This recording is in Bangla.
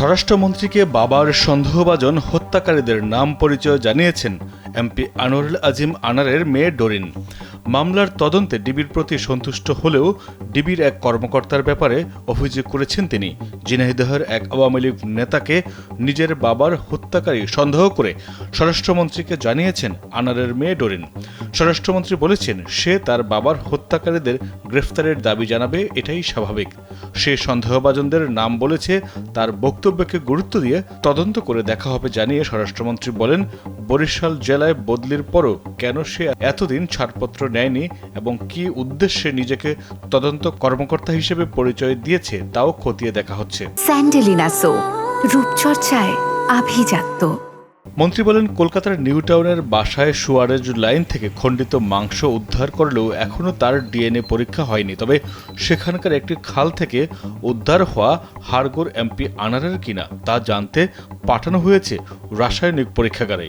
স্বরাষ্ট্রমন্ত্রীকে বাবার সন্দেহভাজন হত্যাকারীদের নাম পরিচয় জানিয়েছেন এমপি আনোয়ারুল আজিম আনারের মেয়ে ডরিন। মামলার তদন্তে ডিবির প্রতি সন্তুষ্ট হলেও ডিবির এক কর্মকর্তার ব্যাপারে অভিযোগ করেছেন তিনি। ঝিনাইদহের এক আওয়ামী লীগ নেতাকে নিজের বাবার হত্যাকারী সন্দেহ করে স্বরাষ্ট্রমন্ত্রীকে জানিয়েছেন আনারের মেয়ে ডরিন। স্বরাষ্ট্রমন্ত্রী বলেছেন, সে তার বাবার হত্যাকারীদের গ্রেফতারের দাবি জানাবে, এটাই স্বাভাবিক। সে সন্দেহভাজনদের নাম বলেছে, তার বক্তব্যকে গুরুত্ব দিয়ে তদন্ত করে দেখা হবে জানিয়ে স্বরাষ্ট্রমন্ত্রী বলেন, বরিশাল জেলায় বদলির পরও কেন সে এতদিন ছাড়পত্র নেয়নি এবং কী উদ্দেশ্যে নিজেকে তদন্ত কর্মকর্তা হিসেবে পরিচয় দিয়েছে তাও খতিয়ে দেখা হচ্ছে। স্যান্ডেলিনা সো, রূপচর্চায় আভিজাত্য। মন্ত্রী বলেন, কলকাতার নিউ টাউনের বাসায় সুয়ারেজ লাইন থেকে খণ্ডিত মাংস উদ্ধার করলেও এখনও তার ডিএনএ পরীক্ষা হয়নি। তবে সেখানকার একটি খাল থেকে উদ্ধার হওয়া হাড়গোড় এমপি আনারের কিনা তা জানতে পাঠানো হয়েছে রাসায়নিক পরীক্ষাগারে।